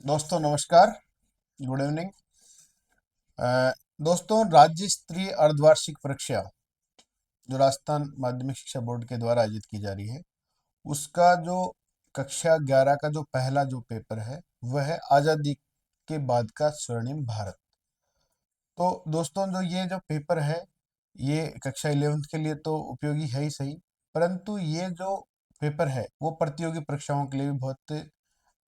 दोस्तों नमस्कार। Good evening. दोस्तों, राज्य स्तरीय अर्धवार्षिक परीक्षा जो राजस्थान माध्यमिक शिक्षा बोर्ड के द्वारा आयोजित की जा रही है, उसका जो कक्षा 11 का जो पहला जो पेपर है वह है आज़ादी के बाद का स्वर्णिम भारत। तो दोस्तों, जो ये जो पेपर है ये कक्षा 11th के लिए तो उपयोगी है ही सही, परंतु ये जो पेपर है वो प्रतियोगी परीक्षाओं के लिए भी बहुत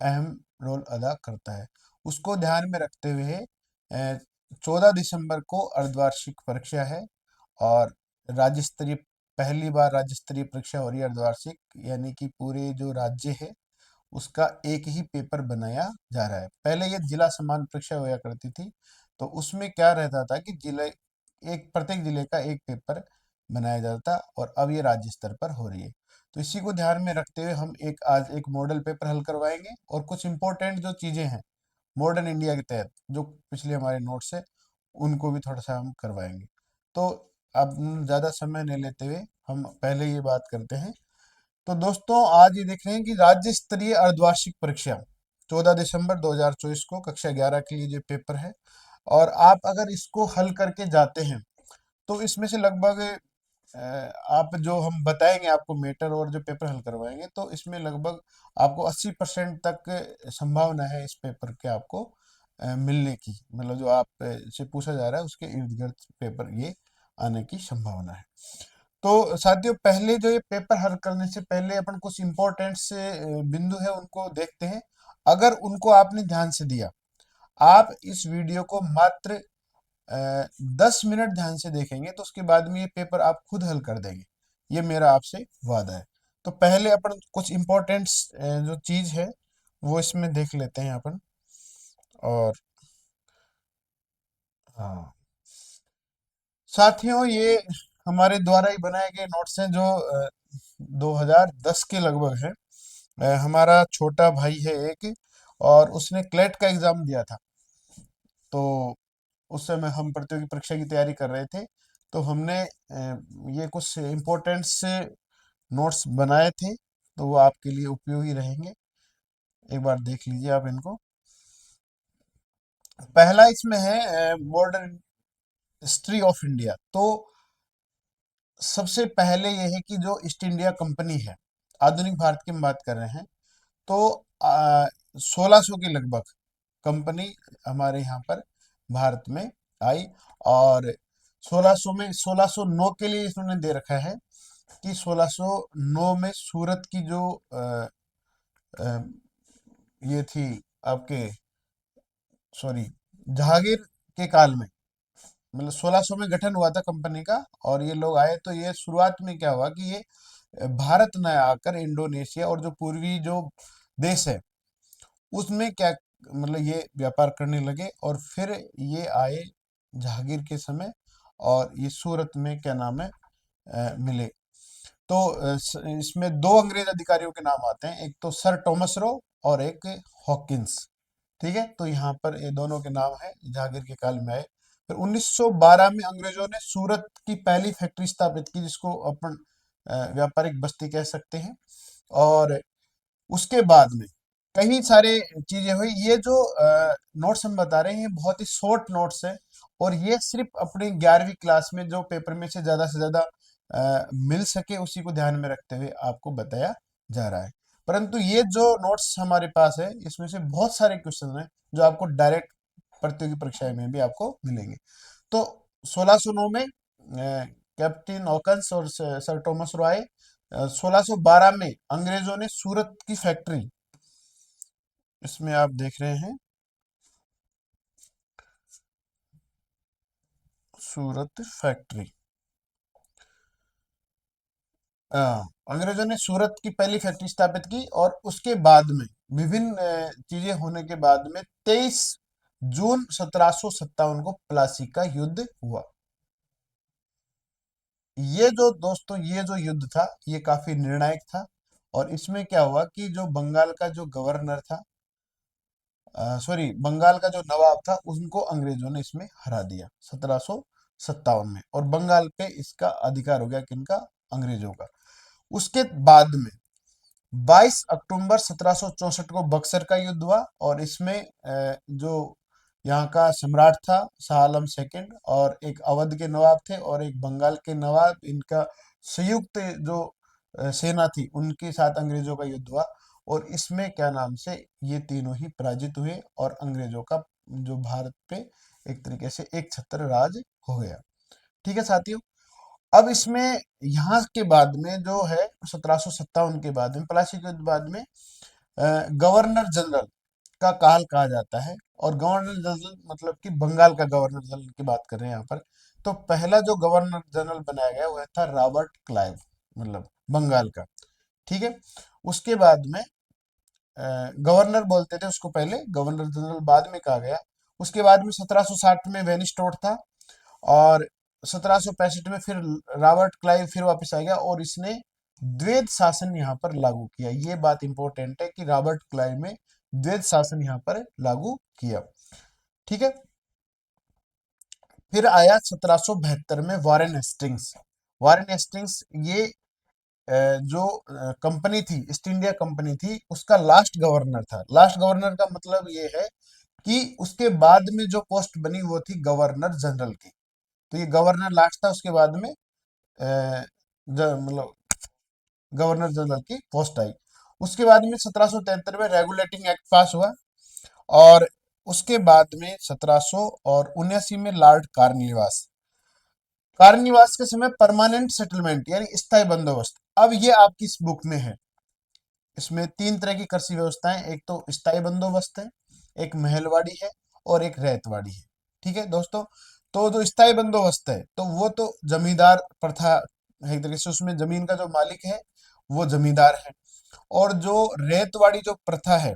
अहम रोल अदा करता है। उसको ध्यान में रखते हुए 14 दिसंबर को अर्धवार्षिक परीक्षा है और राज्य स्तरीय पहली बार राज्य स्तरीय परीक्षा हो रही है अर्धवार्षिक, यानी कि पूरे जो राज्य है उसका एक ही पेपर बनाया जा रहा है। पहले ये जिला समान परीक्षा हुआ करती थी, तो उसमें क्या रहता था कि जिले एक प्रत्येक जिले का एक पेपर बनाया जाता था और अब ये राज्य स्तर पर हो रही है। तो इसी को ध्यान में रखते हुए हम आज एक मॉडल पेपर हल करवाएंगे और कुछ इंपॉर्टेंट जो चीजें हैं मॉडर्न इंडिया के तहत जो पिछले हमारे नोट्स है उनको भी थोड़ा सा हम करवाएंगे। तो अब ज्यादा समय नहीं लेते हुए हम पहले ये बात करते हैं। तो दोस्तों, आज ये देख रहे हैं कि राज्य स्तरीय अर्धवार्षिक परीक्षा 14 दिसंबर 2024 को कक्षा 11 के लिए जो पेपर है, और आप अगर इसको हल करके जाते हैं तो इसमें से लगभग आप जो हम बताएंगे आपको मेटर और जो पेपर हल करवाएंगे, तो इसमें लगभग आपको 80% तक संभावना है इस पेपर के आपको मिलने की, मतलब जो आप से पूछा जा रहा है उसके इर्द गिर्द पेपर ये आने की संभावना है। तो साथियों, पहले जो ये पेपर हल करने से पहले अपन कुछ इंपॉर्टेंट से बिंदु है उनको देखते हैं। अगर उनको आपने ध्यान से दिया, आप इस वीडियो को मात्र 10 मिनट ध्यान से देखेंगे तो उसके बाद में ये पेपर आप खुद हल कर देंगे, ये मेरा आपसे वादा है। तो पहले अपन कुछ इंपॉर्टेंट जो चीज है वो इसमें देख लेते हैं अपन। और हाँ साथियों, ये हमारे द्वारा ही बनाए गए नोट्स हैं जो 2010 के लगभग है। हमारा छोटा भाई है एक, और उसने क्लेट का एग्जाम दिया था। तो उस समय हम प्रतियोगी परीक्षा की तैयारी कर रहे थे, तो हमने ये कुछ इम्पोर्टेंट से नोट्स बनाए थे, तो वो आपके लिए उपयोगी रहेंगे। एक बार देख लीजिए आप इनको। पहला इसमें है मॉडर्न हिस्ट्री ऑफ इंडिया। तो सबसे पहले ये है कि जो ईस्ट इंडिया कंपनी है, आधुनिक भारत की हम बात कर रहे हैं, तो 1600 के लगभग कंपनी हमारे यहाँ पर भारत में आई। और 1600 में 1609 के लिए इन्होंने दे रखा है कि 1609 में सूरत की जो अ, ये थी आपके, सॉरी, जहांगीर के काल में, मतलब 1600 में गठन हुआ था कंपनी का। और ये लोग आए तो ये शुरुआत में क्या हुआ कि ये भारत न आकर इंडोनेशिया और जो पूर्वी जो देश है उसमें क्या, मतलब ये व्यापार करने लगे और फिर ये आए जहांगीर के समय, और ये सूरत में क्या नाम है मिले। तो इसमें दो अंग्रेज अधिकारियों के नाम आते हैं, एक तो सर टॉमस रो और एक हॉकिंस। ठीक है, तो यहाँ पर ये दोनों के नाम है, जहांगीर के काल में आए। फिर 1912 में अंग्रेजों ने सूरत की पहली फैक्ट्री स्थापित की, जिसको अपन व्यापारिक बस्ती कह सकते हैं। और उसके बाद में कई सारे चीजें हुई। ये जो नोट्स हम बता रहे हैं ये बहुत ही शॉर्ट नोट्स है, और ये सिर्फ अपने 11वीं क्लास में जो पेपर में से ज्यादा मिल सके उसी को ध्यान में रखते हुए आपको बताया जा रहा है। परंतु ये जो नोट्स हमारे पास है इसमें से बहुत सारे क्वेश्चन हैं जो आपको डायरेक्ट प्रतियोगी परीक्षा में भी आपको मिलेंगे। तो 1609 में कैप्टन हॉकंस और सर टॉमस रॉय, 1612 में अंग्रेजों ने सूरत की फैक्ट्री, इसमें आप देख रहे हैं सूरत फैक्ट्री, अंग्रेजों ने सूरत की पहली फैक्ट्री स्थापित की। और उसके बाद में विभिन्न चीजें होने के बाद में 23 जून 1757 को प्लासी का युद्ध हुआ। ये जो दोस्तों ये जो युद्ध था ये काफी निर्णायक था, और इसमें क्या हुआ कि जो बंगाल का जो गवर्नर था, सॉरी, बंगाल का जो नवाब था, उनको अंग्रेजों ने इसमें हरा दिया 1757 में, और बंगाल पे इसका अधिकार हो गया किनका, अंग्रेजों का। उसके बाद में 22 अक्टूबर 1764 को बक्सर का युद्ध हुआ, और इसमें जो यहाँ का सम्राट था शाह आलम सेकंड, और एक अवध के नवाब थे और एक बंगाल के नवाब, इनका संयुक्त जो सेना थी, उनके साथ अंग्रेजों का युद्ध हुआ। और इसमें क्या नाम से ये तीनों ही पराजित हुए, और अंग्रेजों का जो भारत पे एक तरीके से एक छत्र राज हो गया। ठीक है साथियों। अब इसमें यहाँ के बाद में जो है 1757 के बाद में, प्लासी के बाद में गवर्नर जनरल का काल कहा जाता है। और गवर्नर जनरल मतलब कि बंगाल का गवर्नर जनरल की बात कर रहे हैं यहाँ पर। तो पहला जो गवर्नर जनरल बनाया गया वह था रॉबर्ट क्लाइव, मतलब बंगाल का। ठीक है। उसके बाद में गवर्नर बोलते थे उसको, पहले गवर्नर जनरल बाद में कहा गया। उसके बाद में 1760 में वेनिस्टोड था, और 1765 में फिर रॉबर्ट क्लाइव फिर वापस आ गया, और इसने द्वैध शासन यहाँ पर लागू किया। ये बात इंपॉर्टेंट है कि रॉबर्ट क्लाइव में द्वैध शासन यहाँ पर लागू किया। ठीक है। फिर आया 1772 में वॉरेन हेस्टिंग्स। वॉरेन हेस्टिंग्स ये जो कंपनी थी, ईस्ट इंडिया कंपनी थी, उसका लास्ट गवर्नर था। लास्ट गवर्नर का मतलब ये है कि उसके बाद में जो पोस्ट बनी वो थी गवर्नर जनरल की। तो ये गवर्नर लास्ट था, उसके बाद में मतलब गवर्नर जनरल की पोस्ट आई। उसके बाद में 1773 में रेगुलेटिंग एक्ट पास हुआ, और उसके बाद में 1700 और 79 में लॉर्ड कार्नवालिस। कार्नवालिस के समय परमानेंट सेटलमेंट यानी स्थायी बंदोबस्त। अब ये आपकी इस बुक में है। इसमें तीन तरह की कृषि व्यवस्थाएं, एक तो स्थायी बंदोबस्त है, एक महलवाड़ी है, और एक रैयतवाड़ी है। ठीक है दोस्तों। तो जो स्थायी बंदोबस्त है तो वो तो जमींदार प्रथा है, एक तरीके से उसमें जमीन का जो मालिक है वो जमींदार है। और जो रैयतवाड़ी जो प्रथा है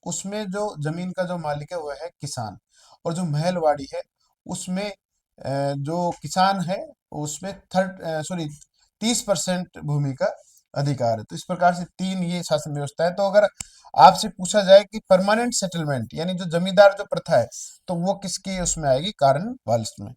उसमें जो जमीन का जो मालिक है वो है किसान। और जो महलवाड़ी है उसमें जो किसान है उसमें 30% भूमि का अधिकार है। तो इस प्रकार से तीन ये शासन व्यवस्था है। तो अगर आपसे पूछा जाए कि परमानेंट सेटलमेंट यानी जो जमींदार जो प्रथा है, तो वो किसकी उसमें आएगी, कार्नवालिस में।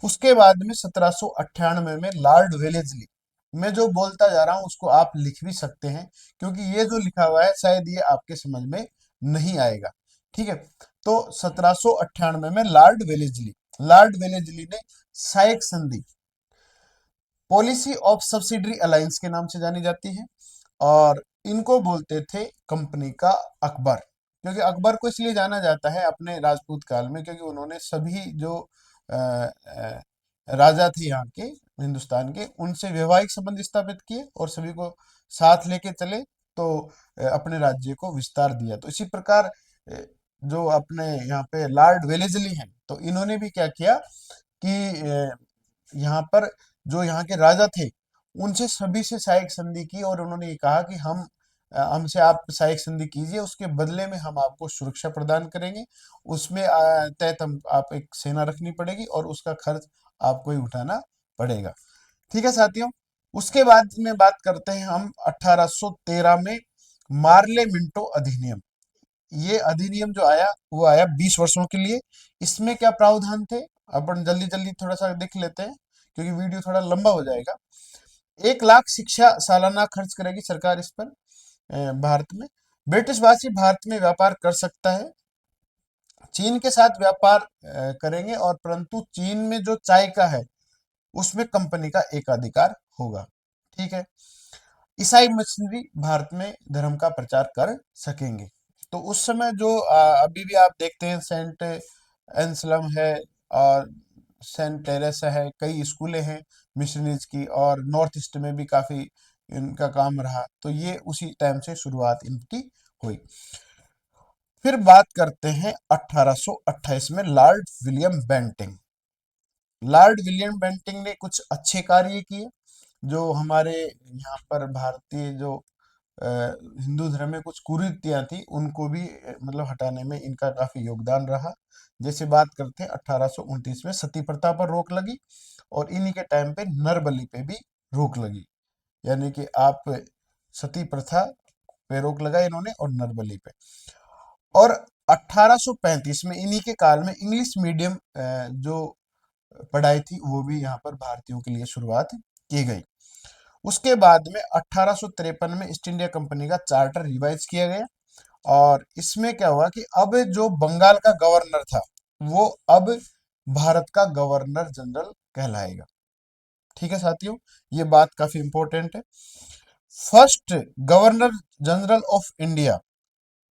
उसके बाद में 1798 में लॉर्ड वेलेस्ली। मैं जो बोलता जा रहा हूं उसको आप लिख भी सकते हैं, क्योंकि ये जो लिखा हुआ है शायद ये आपके समझ में नहीं आएगा। ठीक है। तो 1798 में लॉर्ड वेलेस्ली ने साइक संधि, पॉलिसी ऑफ सब्सिडरी अलायंस के नाम से जानी जाती है, और इनको बोलते थे कंपनी का अकबर। क्योंकि अकबर को इसलिए जाना जाता है अपने राजपूत काल में, क्योंकि उन्होंने सभी जो राजा थे यहाँ के, हिंदुस्तान के, उनसे वैवाहिक संबंध स्थापित किए और सभी को साथ लेके चले, तो अपने राज्य को विस्तार दिया। तो इसी प्रकार जो अपने यहाँ पे लॉर्ड वेलेस्ली हैं, तो इन्होंने भी क्या किया कि यहाँ पर जो यहाँ के राजा थे उनसे सभी से सहायक संधि की, और उन्होंने ये कहा कि हमसे आप सहायक संधि कीजिए, उसके बदले में हम आपको सुरक्षा प्रदान करेंगे। उसमें तय आप एक सेना रखनी पड़ेगी, और उसका खर्च आपको ही उठाना पड़ेगा। ठीक है साथियों। उसके बाद में बात करते हैं हम 1813 में मार्ले मिंटो अधिनियम। ये अधिनियम जो आया वो आया 20 वर्षों के लिए। इसमें क्या प्रावधान थे, अपन जल्दी जल्दी थोड़ा सा देख लेते हैं, क्योंकि वीडियो थोड़ा लंबा हो जाएगा। 1 लाख शिक्षा सालाना खर्च करेगी सरकार इस पर। भारत में ब्रिटिशवासी भारत में व्यापार कर सकता है, चीन के साथ व्यापार करेंगे, और परंतु चीन में जो चाय का है उसमें कंपनी का एकाधिकार होगा। ठीक है। ईसाई मिशनरी भारत में धर्म का प्रचार कर सकेंगे। तो उस समय जो अभी भी आप देखते हैं सेंट एंसलम है, और सेंट टेरेसा है, कई स्कूलें हैं मिशनरीज की, और नॉर्थ ईस्ट में भी काफी इनका काम रहा। तो ये उसी टाइम से शुरुआत इनकी हुई। फिर बात करते हैं 1828 में lord William Bentinck. Lord William Bentinck ने कुछ अच्छे कार्य किए, जो हमारे यहाँ पर भारतीय जो हिंदू धर्म में कुछ कुरीतियां थी उनको भी मतलब हटाने में इनका काफी योगदान रहा। जैसे बात करते हैं 1829 में सती प्रथा पर रोक लगी, और इन्हीं के टाइम पे नर बलि पे भी रोक लगी। यानी कि आप सती प्रथा पे रोक लगा इन्होंने, और नर बलि पे। और 1835 में इन्हीं के काल में इंग्लिश मीडियम जो पढ़ाई थी वो भी यहाँ पर भारतीयों के लिए शुरुआत की गई। उसके बाद में 1853 में ईस्ट इंडिया कंपनी का चार्टर रिवाइज किया गया, और इसमें क्या हुआ कि अब जो बंगाल का गवर्नर था वो अब भारत का गवर्नर जनरल कहलाएगा। ठीक है साथियों, ये बात काफी इंपॉर्टेंट है। First governor general of India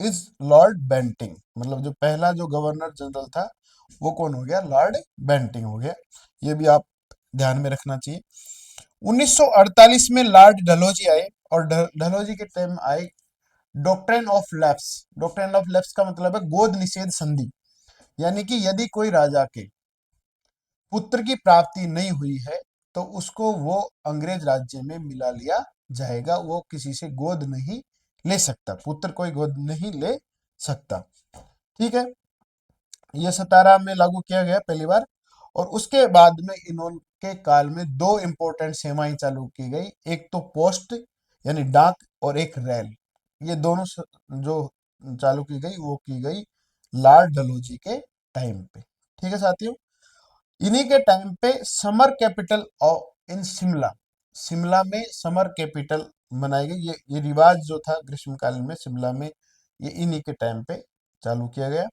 is lord Bentinck, मतलब जो पहला जो गवर्नर जनरल था वो कौन हो गया, लॉर्ड बेंटिंग हो गया। ये भी आप ध्यान में रखना चाहिए। 1948 में लॉर्ड डलहौजी आए, और डलहौजी के time I doctrine of lapse. Doctrine of lapse का मतलब है गोद निषेध संधि, यानी कि यदि कोई राजा के पुत्र की प्राप्ति नहीं हुई है तो उसको वो अंग्रेज राज्य में मिला लिया जाएगा, वो किसी से गोद नहीं ले सकता, पुत्र कोई गोद नहीं ले सकता। ठीक है, ये 17 में लागू किया गया पहली बार। और उसके बाद में इन्होंने काल में दो इंपॉर्टेंट सेवाएं चालू की गई, एक तो पोस्ट यानी डाक, और एक रेल। ये दोनों जो चालू की गई वो की गई लॉर्ड डलहौजी के टाइम पे। ठीक है साथियों, इन्हीं के टाइम पे समर कैपिटल ऑफ इन शिमला, शिमला में समर कैपिटल बनाई गई। ये रिवाज जो था ग्रीष्मकालीन में शिमला में, ये इन्हीं के टाइम पे चालू किया गया।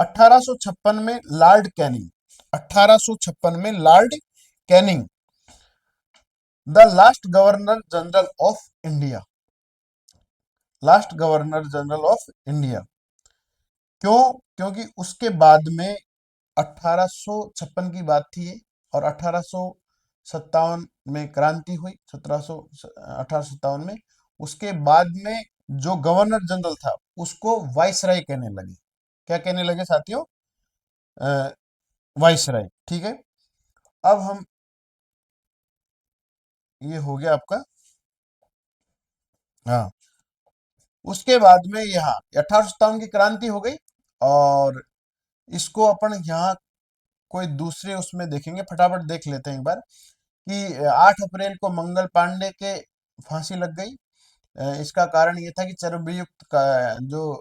1856 में लॉर्ड कैनिंग, 1856 में Lord Canning the last governor general of India, last governor general of India. क्यों? क्योंकि उसके बाद में 1856 की बात थी ये, और 1857 में क्रांति हुई, 1857 में। उसके बाद में जो गवर्नर जनरल था उसको वाइसराय कहने लगे। क्या कहने लगे साथियों? वाइसराय। ठीक है, अब हम, ये हो गया आपका। हाँ, उसके बाद में यहाँ 1857 की क्रांति हो गई, और इसको अपन यहाँ कोई दूसरे उसमें देखेंगे, फटाफट देख लेते हैं एक बार कि 8 अप्रैल को मंगल पांडे के फांसी लग गई। इसका कारण ये था कि चर्बयुक्त का जो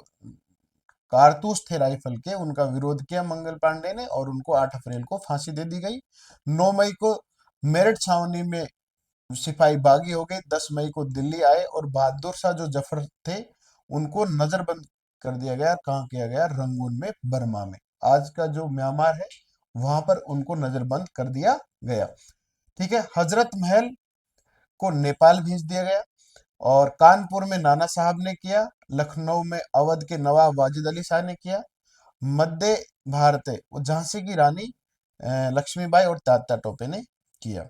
कारतूस थे राइफल के, उनका विरोध किया मंगल पांडे ने, और उनको 8 अप्रैल को फांसी दे दी गई। 9 मई को मेरठ छावनी में सिपाही बागी हो गए। 10 मई को दिल्ली आए और बहादुर शाह जो जफर थे उनको नजरबंद कर दिया गया। कहाँ किया गया? रंगून में, बर्मा में, आज का जो म्यांमार है वहां पर उनको नजरबंद कर दिया गया। ठीक है, हजरत महल को नेपाल भेज दिया गया, और कानपुर में नाना साहब ने किया, लखनऊ में अवध के नवाब वाजिद अली शाह ने किया, मध्य भारत वो झांसी की रानी लक्ष्मीबाई और तात्या टोपे ने किया।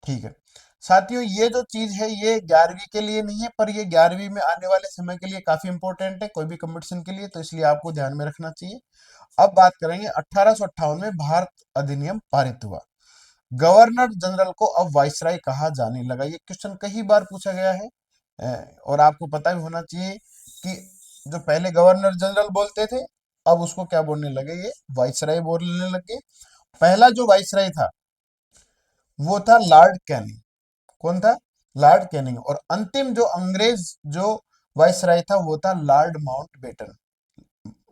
ठीक है साथियों, ये जो चीज है ये 11वीं के लिए नहीं है, पर ये 11वीं में आने वाले समय के लिए काफी इंपॉर्टेंट है, कोई भी कंपटीशन के लिए, तो इसलिए आपको ध्यान में रखना चाहिए। अब बात करेंगे 1858 में भारत अधिनियम पारित हुआ। गवर्नर जनरल को अब वाइसराय कहा जाने लगा। ये क्वेश्चन कई बार पूछा गया है, और आपको पता भी होना चाहिए कि जो पहले गवर्नर जनरल बोलते थे अब उसको क्या बोलने लगे, ये वाइसराय बोलने लगे। पहला जो वाइसराय था वो था लॉर्ड कैनिंग। कौन था? Lord Canning. और अंतिम जो अंग्रेज जो वाइसराय था वो था लॉर्ड माउंटबेटन।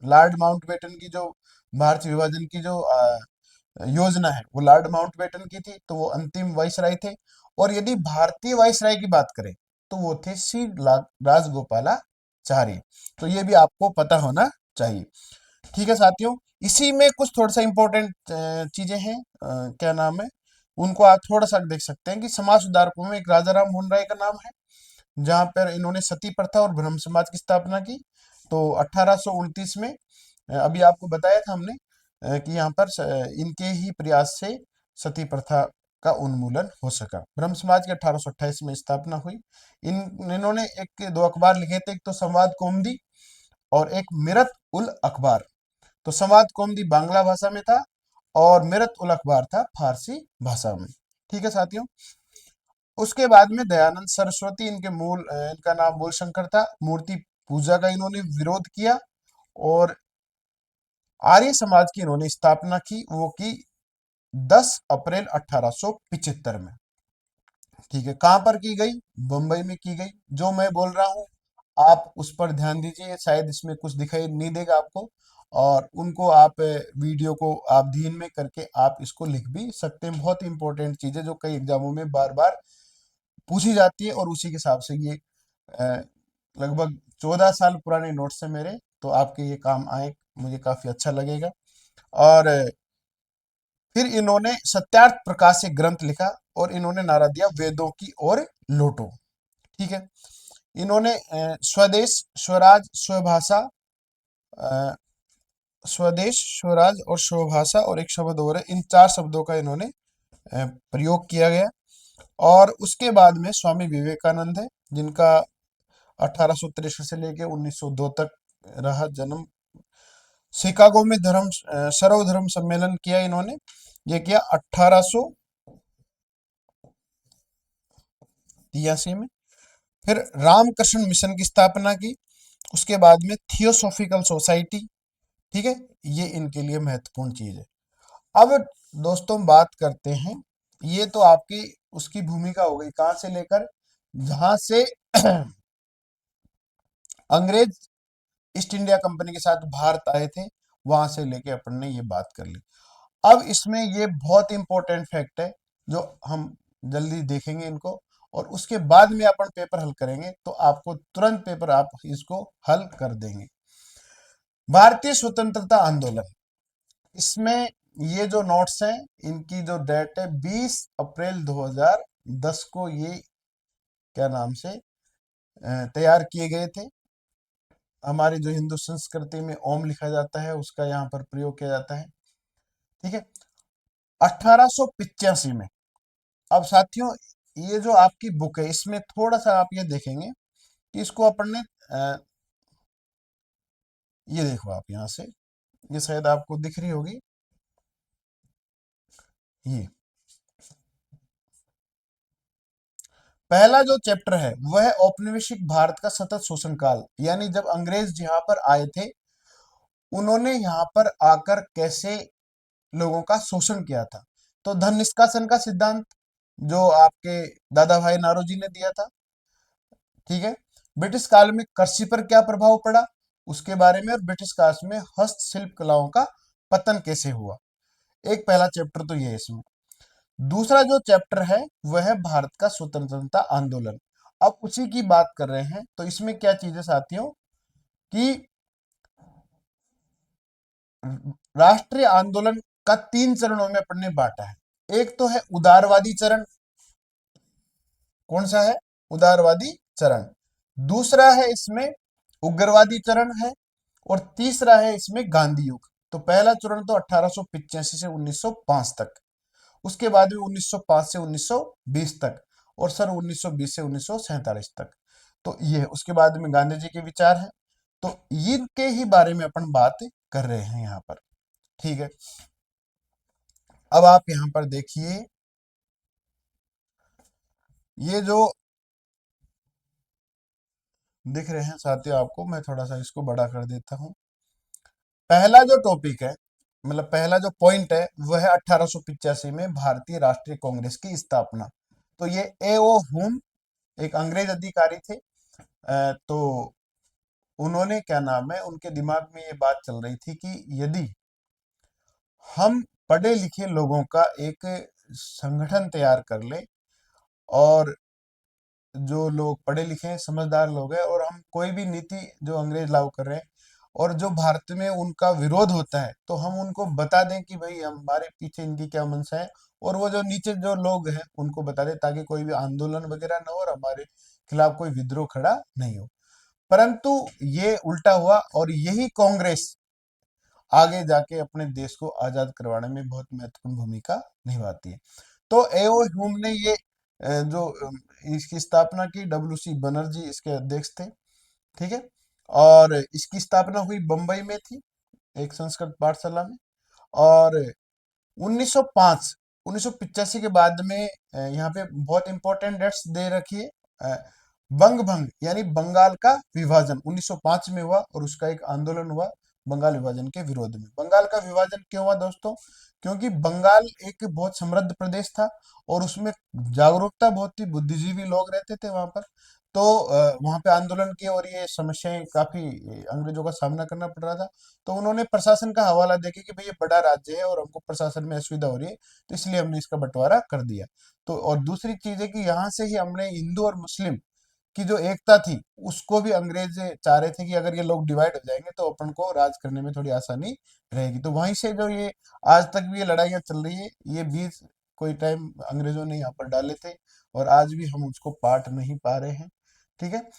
लॉर्ड माउंटबेटन की जो भारतीय विभाजन की जो योजना है वो लॉर्ड माउंटबेटन की थी, तो वो अंतिम वाइसराय थे। और यदि भारतीय वाइसराय की बात करें तो वो थे सी राजगोपालाचारी। तो ये भी आपको पता होना चाहिए। ठीक है साथियों, इसी में कुछ थोड़ा सा इंपॉर्टेंट चीजें हैं, क्या नाम है, उनको आप थोड़ा सा देख सकते हैं कि समाज सुधारकों में एक राजा राम मोहन राय का नाम है, जहां पर इन्होंने सती प्रथा और ब्रह्म समाज की स्थापना की। तो 1829 में अभी आपको बताया था हमने कि यहाँ पर इनके ही प्रयास से सती प्रथा का उन्मूलन हो सका। ब्रह्म समाज की 1828 में स्थापना हुई। इन्होंने एक दो अखबार लिखे थे, एक तो संवाद कौमुदी और एक मिरत उल अखबार। तो संवाद कौमुदी बांग्ला भाषा में था और मिरत उल अखबार था फारसी भाषा में। ठीक है साथियों, उसके बाद में दयानंद सरस्वती, इनके इनका नाम मूल शंकर था। मूर्ति पूजा का इन्होंने विरोध किया, और आर्य समाज की इन्होंने स्थापना की, वो की 10 अप्रैल 1875 में। ठीक है, कहां पर की गई? बंबई में की गई। जो मैं बोल रहा हूं आप उस पर ध्यान दीजिए, शायद इसमें कुछ दिखाई नहीं देगा आपको, और उनको आप वीडियो को आप धीन में करके आप इसको लिख भी सकते हैं। बहुत इंपॉर्टेंट चीज है जो कई एग्जामों में बार बार पूछी जाती है, और उसी के हिसाब से ये लगभग 14 साल पुराने नोट्स हैं मेरे, तो आपके ये काम आए, मुझे काफी अच्छा लगेगा। और फिर इन्होंने सत्यार्थ प्रकाश से ग्रंथ लिखा, और इन्होंने नारा दिया वेदों की ओर लौटो। ठीक है। इन्होंने स्वदेश स्वराज स्वभाषा, अ, स्वदेश स्वराज और स्वभाषा, और एक शब्द और है, इन 4 शब्दों का इन्होंने प्रयोग किया गया। और उसके बाद में स्वामी विवेकानंद है, जिनका 1863 से लेके 1902 तक रहा जन्म। शिकागो में सर्वधर्म सम्मेलन किया इन्होंने, ये किया 1883 में। फिर रामकृष्ण मिशन की स्थापना की। उसके बाद में थियोसॉफिकल सोसाइटी। ठीक है, ये इनके लिए महत्वपूर्ण चीज है। अब दोस्तों बात करते हैं, ये तो आपकी उसकी भूमिका हो गई, कहां से लेकर, जहां से अंग्रेज ईस्ट इंडिया कंपनी के साथ भारत आए थे, वहां से लेके अपन ने ये बात कर ली। अब इसमें ये बहुत इंपॉर्टेंट फैक्ट है, जो हम जल्दी देखेंगे इनको, और उसके बाद में अपन पेपर हल करेंगे, तो आपको तुरंत पेपर आप इसको हल कर देंगे। भारतीय स्वतंत्रता आंदोलन, इसमें ये जो नोट्स हैं, इनकी जो डेट है 20 अप्रैल 2010 को, ये क्या नाम से तैयार किए गए थे। हमारी जो हिंदू संस्कृति में ओम लिखा जाता है, उसका यहाँ पर प्रयोग किया जाता है। ठीक है। 1885 में, अब साथियों ये जो आपकी बुक है, इसमें थोड़ा सा आप ये देखेंगे कि इसको अपन ने ये देखो आप यहाँ से, ये शायद आपको दिख रही होगी, ये पहला जो चैप्टर है वह है औपनिवेशिक भारत का सतत शोषण काल, यानी जब अंग्रेज यहाँ पर आए थे, उन्होंने यहाँ पर आकर कैसे लोगों का शोषण किया था। तो धन निष्कासन का सिद्धांत, जो आपके दादा भाई नारोजी ने दिया था। ठीक है। ब्रिटिश काल में कृषि पर क्या प्रभाव पड़ा, उसके बारे में, और ब्रिटिश काल में हस्तशिल्प कलाओं का पतन कैसे हुआ। एक पहला चैप्टर तो ये है इसमें। दूसरा जो चैप्टर है वह है भारत का स्वतंत्रता आंदोलन। अब उसी की बात कर रहे हैं, तो इसमें क्या चीज है साथियों, कि राष्ट्रीय आंदोलन का 3 चरणों में अपन ने बांटा है। एक तो है उदारवादी चरण, कौन सा है, उदारवादी चरण। दूसरा है इसमें उग्रवादी चरण है, और तीसरा है इसमें गांधी युग। तो पहला चरण तो 1885 से 1905 तक, उसके बाद में 1905 से 1920 तक, और सन 1920 से 1947 तक। तो ये उसके बाद में गांधी जी के विचार हैं। तो इनके ही बारे में अपन बात कर रहे हैं यहाँ पर। ठीक है। अब आप यहाँ पर देखिए, ये जो दिख रहे हैं साथियों आपको, मैं थोड़ा सा इसको बड़ा कर देता हूँ। पहला जो टॉपिक है, मतलब पहला जो पॉइंट है, वह है 1885 में भारतीय राष्ट्रीय कांग्रेस की स्थापना। तो ये A.O. हुम एक अंग्रेज अधिकारी थे। तो उन्होंने क्या नाम है, उनके दिमाग में ये बात चल रही थी कि यदि हम पढ़े लिखे लोगों का एक संगठन तैयार कर ले, और जो लोग पढ़े लिखे हैं, समझदार लोग हैं, और हम कोई भी नीति जो अंग्रेज लागू कर रहे हैं, और जो भारत में उनका विरोध होता है, तो हम उनको बता दें कि भाई हमारे पीछे इनकी क्या मंशा है, और वो जो नीचे जो लोग हैं उनको बता दें, ताकि कोई भी आंदोलन वगैरह ना हो, और हमारे खिलाफ कोई विद्रोह खड़ा नहीं हो। परंतु ये उल्टा हुआ, और यही कांग्रेस आगे जाके अपने देश को आजाद करवाने में बहुत महत्वपूर्ण भूमिका निभाती है। तो एओ ह्यूम ने ये इसकी स्थापना की, W.C. बनर्जी इसके अध्यक्ष थे। ठीक है। और इसकी स्थापना हुई बंबई में थी, एक संस्कृत पाठशाला में। और 1905 1985 के बाद में यहाँ पे बहुत इंपॉर्टेंट डेट्स दे रखी है। बंग भंग यानी बंगाल का विभाजन 1905 में हुआ, और उसका एक आंदोलन हुआ बंगाल विभाजन के विरोध में। बंगाल का विभाजन क्यों हुआ दोस्तों, क्योंकि बंगाल एक बहुत समृद्ध प्रदेश था, और उसमें जागरूकता बहुत थी, बुद्धिजीवी लोग रहते थे वहां पर। तो वहां पे आंदोलन किए और ये समस्याएं काफी अंग्रेजों का सामना करना पड़ रहा था। तो उन्होंने प्रशासन का हवाला देके कि भाई ये बड़ा राज्य है और हमको प्रशासन में असुविधा हो रही है, तो इसलिए हमने इसका बंटवारा कर दिया। तो और दूसरी चीज है कि यहाँ से ही हमने हिंदू और मुस्लिम की जो एकता थी उसको भी अंग्रेज चाह रहे थे कि अगर ये लोग डिवाइड हो जाएंगे तो अपन को राज करने में थोड़ी आसानी रहेगी। तो वहीं से जो ये आज तक भी ये लड़ाइयाँ चल रही है, ये बीच कोई टाइम अंग्रेजों ने यहाँ पर डाले थे और आज भी हम उसको पाट नहीं पा रहे हैं। ठीक है।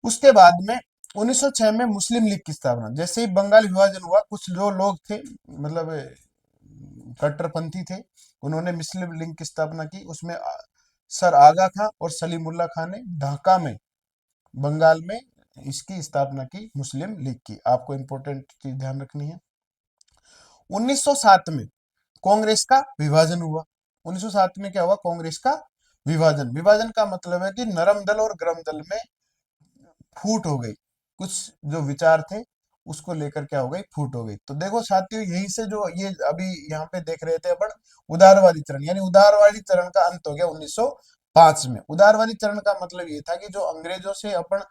उसके बाद में 1906 में मुस्लिम लीग की स्थापना। जैसे ही बंगाल विभाजन हुआ, कुछ जो लोग थे मतलब कट्टरपंथी थे, उन्होंने मुस्लिम लीग की स्थापना की। उसमें सर आगा खां और सलीमुल्लाह खां ने ढाका में, बंगाल में इसकी स्थापना की, मुस्लिम लीग की। आपको इंपॉर्टेंट चीज ध्यान रखनी है। 1907 में कांग्रेस का विभाजन हुआ। 1907 में क्या हुआ? कांग्रेस का विभाजन। विभाजन का मतलब है कि नरम दल और गरम दल में फूट हो गई। कुछ जो विचार थे उसको लेकर क्या हो गई? फूट हो गई। तो देखो साथियों, यहीं से जो ये अभी यहाँ पे देख रहे थे अपन, उदारवादी चरण, यानी उदारवादी चरण का अंत हो गया 1905 में। उदारवादी चरण का मतलब ये था कि जो अंग्रेजों से अपन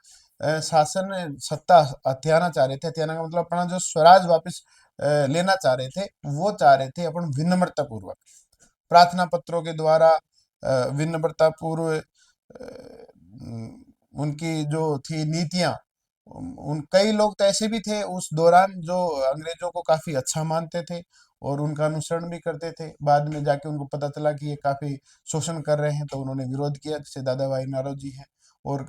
शासन सत्ता हथियाना चाह रहे थे, हथियाना का मतलब अपना जो स्वराज वापस लेना चाह रहे थे, वो चाह रहे थे अपन विनम्रता पूर्वक, प्रार्थना पत्रों के द्वारा, विनम्रता पूर्व उनकी जो थी नीतियां, उन कई लोग तो ऐसे भी थे उस दौरान जो अंग्रेजों को काफी अच्छा मानते थे और उनका अनुसरण भी करते थे। बाद में जाके उनको पता चला कि ये काफी शोषण कर रहे हैं, तो उन्होंने विरोध किया। जैसे दादा भाई नारोजी हैं और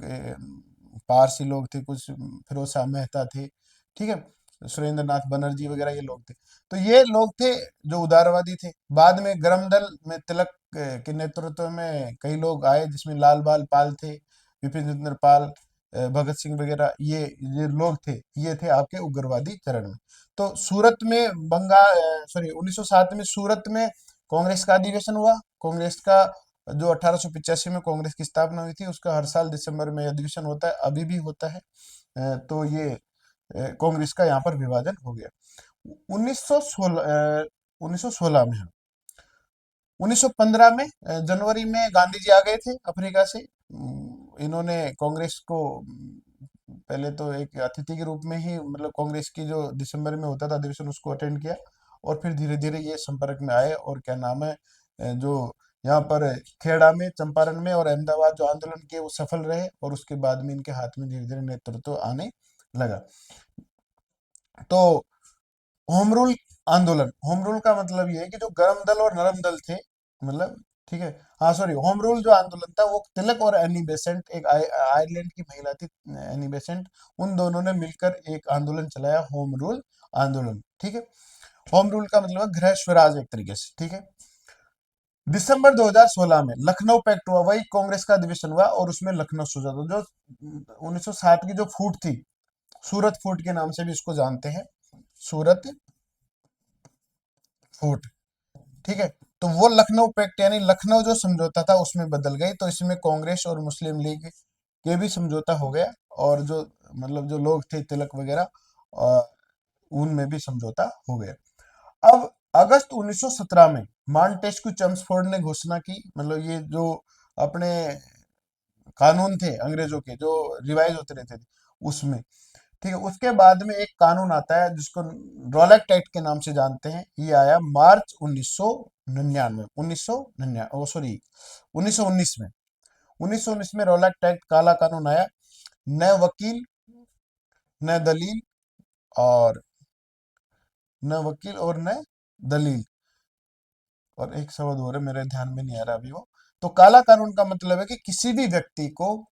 पारसी लोग थे, कुछ फिरोज शाह मेहता थे, ठीक है, सुरेंद्र नाथ बनर्जी वगैरह ये लोग थे। तो ये लोग थे जो उदारवादी थे। बाद में गरम दल में तिलक के नेतृत्व में कई लोग आए, जिसमें लाल बाल पाल थे, विपिन चंद्र पाल, भगत सिंह वगैरह, ये लोग थे। ये थे आपके उग्रवादी चरण में। तो सूरत में बंगाल, सॉरी, 1907 में सूरत में कांग्रेस का अधिवेशन हुआ। कांग्रेस का जो 1885 में कांग्रेस की स्थापना हुई थी, उसका हर साल दिसंबर में अधिवेशन होता है, अभी भी होता है। तो ये कांग्रेस का यहाँ पर विभाजन हो गया। 1916 में, 1915 में जनवरी में गांधी जी आ गए थे अफ्रीका से। इन्होंने कांग्रेस को पहले तो एक अतिथि के रूप में ही, मतलब कांग्रेस की जो दिसंबर में होता था अधिवेशन, उसको अटेंड किया और फिर धीरे धीरे ये संपर्क में आए। और क्या नाम है, जो यहाँ पर खेड़ा में, चंपारण में और अहमदाबाद जो आंदोलन किए वो सफल रहे और उसके बाद में इनके हाथ में धीरे धीरे नेतृत्व आने लगा। तो होम रूल आंदोलन, होम रूल का मतलब ये है कि जो गरम दल और नरम दल थे, मतलब, ठीक है, हाँ सॉरी, होम रूल जो आंदोलन था वो तिलक और एनी बेसेंट, एक आयरलैंड की महिला थी, एनी बेसेंट, उन दोनों ने मिलकर एक आंदोलन चलाया, होम रूल आंदोलन। ठीक है। होम रूल का मतलब है गृह स्वराज एक तरीके से। ठीक है। दिसंबर 2016 में लखनऊ पैक्ट हुआ, वही कांग्रेस का अधिवेशन हुआ और उसमें लखनऊ सूझा। तो जो 1907 की जो फूट थी, सूरत फूट के नाम से भी इसको जानते हैं, सूरत फूट, ठीक है। तो वो लखनऊ पैक्ट यानी लखनऊ जो समझौता था उसमें बदल गई। तो इसमें कांग्रेस और मुस्लिम लीग के भी समझौता हो गया और जो मतलब जो लोग थे तिलक वगैरह, उनमें भी समझौता हो गया। अब अगस्त 1917 में मांटेस्क्यू चेम्सफोर्ड ने घोषणा की, मतलब ये जो अपने कानून थे अंग्रेजों के जो रिवाइज होते रहते थे उसमें, ठीक है। उसके बाद में एक कानून आता है जिसको रॉलेक्ट एक्ट के नाम से जानते हैं। ये आया मार्च 1999, 1999, ओ सॉरी, 1919 में। 1919 में रॉलेक्ट एक्ट, काला कानून आया। न वकील, न दलील, और न वकील और न दलील, और एक शब्द और है मेरे ध्यान में नहीं आ रहा अभी वो। तो काला कानून का मतलब है कि किसी भी व्यक्ति को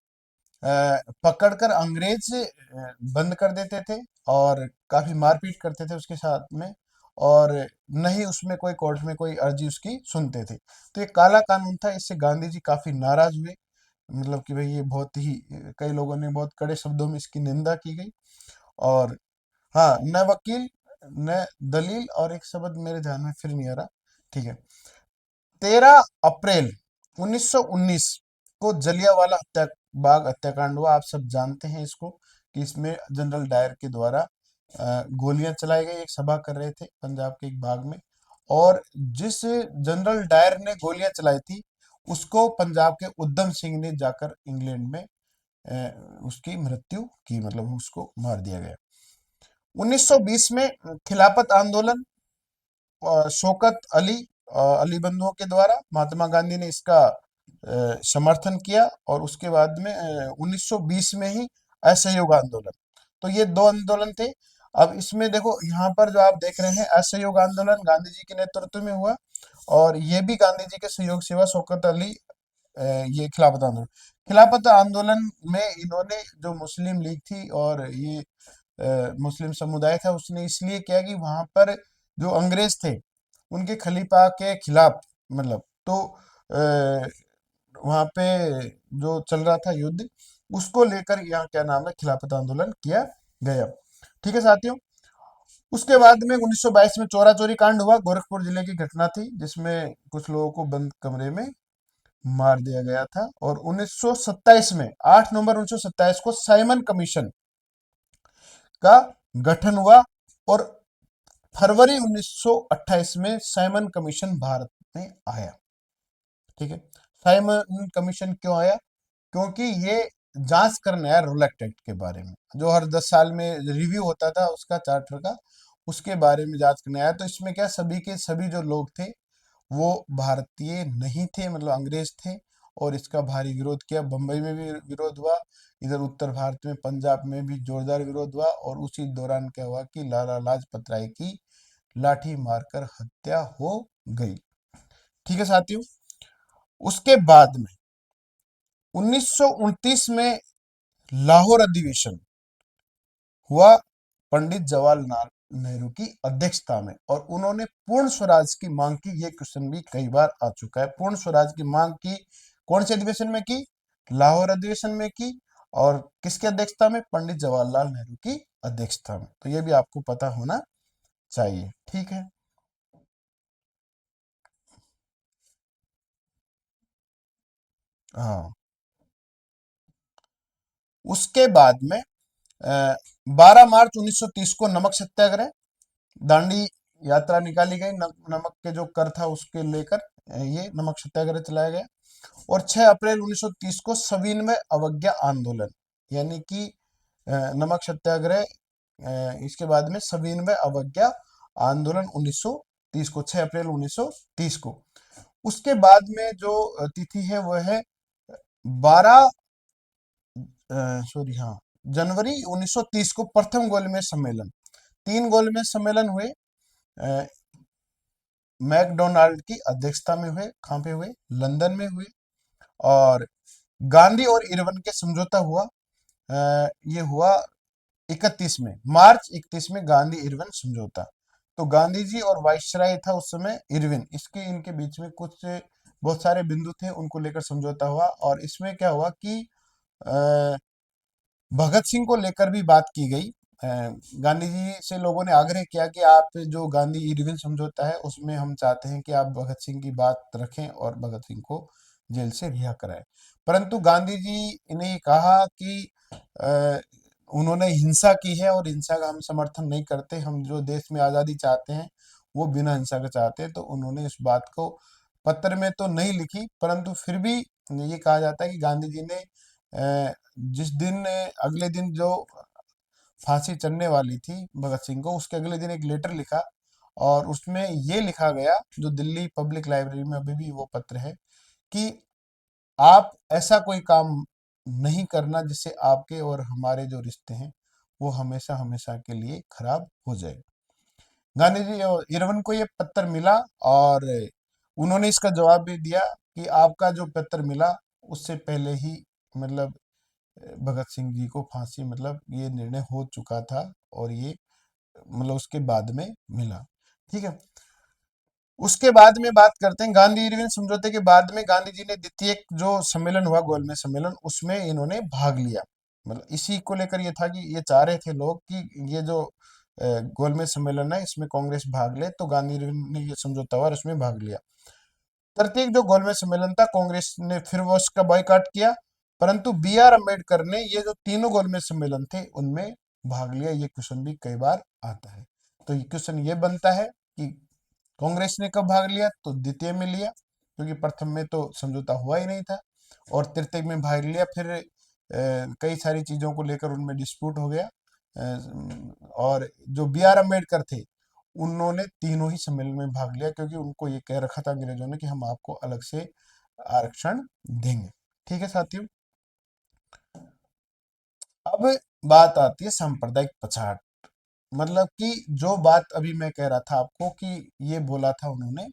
पकड़कर अंग्रेज बंद कर देते थे और काफी मारपीट करते थे उसके साथ में, और न ही उसमें कोई कोर्ट में कोई अर्जी उसकी सुनते थे। तो ये काला कानून था, इससे गांधी जी काफी नाराज हुए, मतलब कि भाई ये बहुत ही, कई लोगों ने बहुत कड़े शब्दों में इसकी निंदा की गई। और हाँ, न वकील, न दलील, और एक शब्द मेरे ध्यान में फिर नहीं आ रहा, ठीक है। 13 अप्रैल 1919 को जलियांवाला हत्या बाग हत्याकांड हुआ। आप सब जानते हैं इसको, कि इसमें जनरल डायर के द्वारा गोलियां चलाई गई। एक सभा कर रहे थे पंजाब के एक बाग में, और जिस जनरल डायर ने गोलियां चलाई थी उसको पंजाब के उधम सिंह ने जाकर इंग्लैंड में उसकी मृत्यु की, मतलब उसको मार दिया गया। 1920 में खिलाफत आंदोलन, शौकत अली, अली बंधुओं के द्वारा महात्मा गांधी ने इसका समर्थन किया, और उसके बाद में 1920 में ही असहयोग आंदोलन। तो ये दो आंदोलन थे। अब इसमें देखो, यहाँ पर जो आप देख रहे हैं, असहयोग आंदोलन गांधी जी के नेतृत्व में हुआ, और ये भी गांधी जी के सहयोग से हुआ। शौकत अली, ये खिलाफत आंदोलन में इन्होंने जो मुस्लिम लीग थी और ये मुस्लिम समुदाय था, उसने इसलिए किया कि वहां पर जो अंग्रेज थे उनके खलीफा के खिलाफ, मतलब तो वहां पे जो चल रहा था युद्ध, उसको लेकर यहाँ क्या नाम है, खिलाफत आंदोलन किया गया। ठीक है साथियों। उसके बाद में 1922 में चोरा चोरी कांड हुआ, गोरखपुर जिले की घटना थी, जिसमें कुछ लोगों को बंद कमरे में मार दिया गया था। और 1927 में, 8 नवंबर 1927 को साइमन कमीशन का गठन हुआ, और फरवरी 1928 में साइमन कमीशन भारत में आया। ठीक है। साइमन कमीशन क्यों आया? क्योंकि ये जांच करने आया रोलेक्ट एक्ट के बारे में, जो हर 10 साल में रिव्यू होता था उसका, चार्टर का, उसके बारे में जांच करने आया। तो इसमें क्या, सभी के सभी जो लोग थे वो भारतीय नहीं थे, मतलब अंग्रेज थे, और इसका भारी विरोध किया। बम्बई में भी विरोध हुआ, इधर उत्तर भारत में पंजाब में भी जोरदार विरोध हुआ, और उसी दौरान क्या हुआ कि लाला लाजपत राय की लाठी मारकर हत्या हो गई। ठीक है साथियों। उसके बाद में 1929 में लाहौर अधिवेशन हुआ, पंडित जवाहरलाल नेहरू की अध्यक्षता में, और उन्होंने पूर्ण स्वराज की मांग की। ये क्वेश्चन भी कई बार आ चुका है। पूर्ण स्वराज की मांग की कौन से अधिवेशन में की? लाहौर अधिवेशन में की। और किसकी अध्यक्षता में? पंडित जवाहरलाल नेहरू की अध्यक्षता में। तो ये भी आपको पता होना चाहिए। ठीक है। हाँ। उसके बाद में 12 मार्च 1930 को नमक सत्याग्रह, दांडी यात्रा निकाली गई, नमक के जो कर था उसके लेकर ये नमक सत्याग्रह चलाया गया। और 6 अप्रैल 1930 को सविनय अवज्ञा आंदोलन, यानी कि नमक सत्याग्रह, इसके बाद में सविनय अवज्ञा आंदोलन 1930 को, 6 अप्रैल 1930 को। उसके बाद में जो तिथि है वह है 12, सॉरी, हाँ, जनवरी 1930 को प्रथम गोलमेज सम्मेलन। 3 गोलमेज सम्मेलन हुए, अ, मैकडोनाल्ड की अध्यक्षता में हुए। कहाँ पे हुए? लंदन में हुए। और गांधी और इरविन के समझौता हुआ, ये हुआ 31 में, मार्च 31 में गांधी इरविन समझौता। तो गांधी जी और वाइसराय था उस समय इरविन, इसके इनके बीच में कुछ बहुत सारे बिंदु थे, उनको लेकर समझौता हुआ। और इसमें क्या हुआ कि अ, भगत सिंह को लेकर भी बात की गई। गांधी जी से लोगों ने आग्रह किया कि आप जो गांधी इरविन समझौता है उसमें हम चाहते हैं कि आप भगत सिंह की बात रखें और भगत सिंह को जेल से रिहा कराएं। परंतु गांधी जी ने कहा कि अ, उन्होंने हिंसा की है, और हिंसा का हम समर्थन नहीं करते। हम जो देश में आज़ादी चाहते हैं वो बिना हिंसा के चाहते हैं। तो उन्होंने इस बात को पत्र में तो नहीं लिखी, परंतु फिर भी ये कहा जाता है कि गांधी जी ने जिस दिन, अगले दिन जो फांसी चढ़ने वाली थी भगत सिंह को, उसके अगले दिन एक लेटर लिखा, और उसमें ये लिखा गया, जो दिल्ली पब्लिक लाइब्रेरी में अभी भी वो पत्र है, कि आप ऐसा कोई काम नहीं करना जिससे आपके और हमारे जो रिश्ते हैं वो हमेशा हमेशा के लिए खराब हो जाए। गांधी जी और इरविन को ये पत्र मिला, और उन्होंने इसका जवाब भी दिया कि आपका जो पत्र मिला उससे पहले ही, मतलब भगत सिंह जी को फांसी, मतलब ये निर्णय हो चुका था, और ये मतलब उसके बाद में मिला। ठीक है। उसके बाद में बात करते हैं गांधी इरविन समझौते के बाद में, गांधी जी ने द्वितीय जो सम्मेलन हुआ, गोलमेज सम्मेलन, उसमें इन्होंने भाग लिया। मतलब इसी को लेकर ये था कि ये चाह रहे थे लोग कि ये जो गोलमेज सम्मेलन है इसमें कांग्रेस भाग ले, तो गांधी इरविन ने ये समझौता हुआ और उसमें भाग लिया। तृतीय जो गोलमेज सम्मेलन था, कांग्रेस ने फिर वो उसका बॉयकॉट किया, परंतु बी आर अम्बेडकर ने ये जो तीनों गोलमेज सम्मेलन थे उनमें भाग लिया। ये क्वेश्चन भी कई बार आता है। तो ये क्वेश्चन ये बनता है कि कांग्रेस ने कब भाग लिया? तो द्वितीय में लिया, क्योंकि प्रथम में तो समझौता हुआ ही नहीं था, और तृतीय में भाग लिया। फिर कई सारी चीजों को लेकर उनमें डिस्प्यूट हो गया। और जो बी आर अम्बेडकर थे, उन्होंने तीनों ही सम्मेलन में भाग लिया, क्योंकि उनको ये कह रखा था अंग्रेजों ने कि हम आपको अलग से आरक्षण देंगे। ठीक है साथियों, अब बात आती है सांप्रदायिक पछाड़। मतलब कि जो बात अभी मैं कह रहा था आपको कि ये बोला था उन्होंने